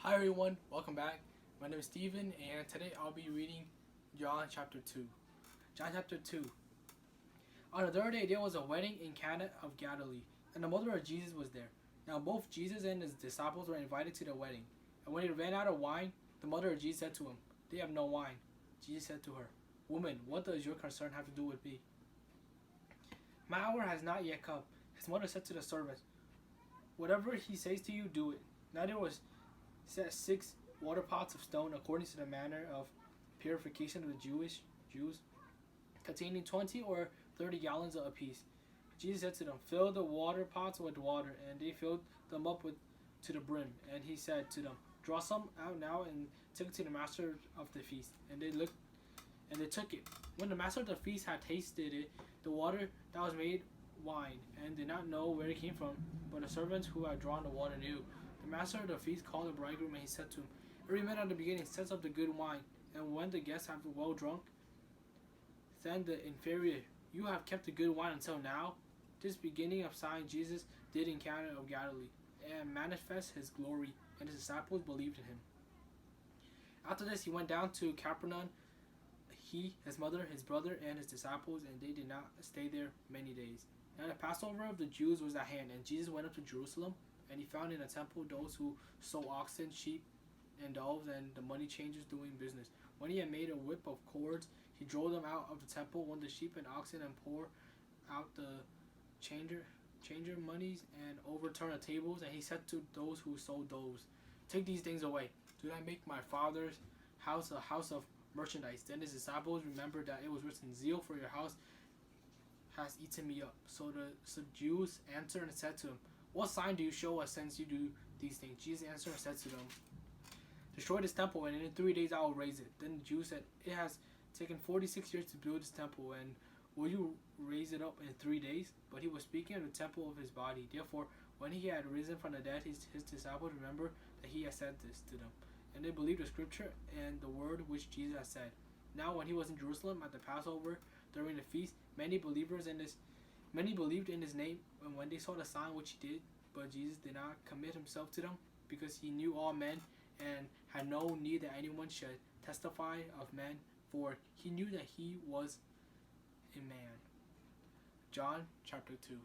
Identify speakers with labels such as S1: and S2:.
S1: Hi everyone, welcome back. My name is Steven and today I'll be reading John chapter 2. John chapter 2. On the third day there was a wedding in Cana of Galilee, and the mother of Jesus was there. Now both Jesus and his disciples were invited to the wedding. And when they ran out of wine, the mother of Jesus said to him, "They have no wine." Jesus said to her, "Woman, what does your concern have to do with me? My hour has not yet come." His mother said to the servants, "Whatever he says to you, do it." Now there was set 6 waterpots of stone according to the manner of purification of the Jews, containing 20 or 30 gallons of apiece. Jesus said to them, "Fill the water pots with water," and they filled them up to the brim. And he said to them, "Draw some out now and take it to the master of the feast." And they took it. When the master of the feast had tasted it, the water that was made wine, and did not know where it came from, but the servants who had drawn the water knew. The master of the feast called the bridegroom, and he said to him, "Every man at the beginning sets up the good wine, and when the guests have well drunk, then the inferior. You have kept the good wine until now." This beginning of sign Jesus did in Cana of Galilee, and manifest his glory, and his disciples believed in him. After this he went down to Capernaum, he, his mother, his brother, and his disciples, and they did not stay there many days. Now the Passover of the Jews was at hand, and Jesus went up to Jerusalem. And he found in the temple those who sold oxen, sheep, and doves, and the money changers doing business. When he had made a whip of cords, he drove them out of the temple, won the sheep and oxen, and poured out the changer monies, and overturned the tables. And he said to those who sold doves, "Take these things away. Do not make my Father's house a house of merchandise." Then his disciples remembered that it was written, "Zeal for your house has eaten me up." So the Jews answered and said to him, "What sign do you show us since you do these things?" Jesus answered and said to them, "Destroy this temple, and in 3 days I will raise it." Then the Jews said, "It has taken 46 years to build this temple, and will you raise it up in 3 days?" But he was speaking of the temple of his body. Therefore, when he had risen from the dead, his disciples remembered that he had said this to them. And they believed the scripture and the word which Jesus had said. Now when he was in Jerusalem at the Passover during the feast, many believed in his name, and when they saw the sign which he did. But Jesus did not commit himself to them, because he knew all men, and had no need that anyone should testify of men, for he knew that he was a man. John chapter 2.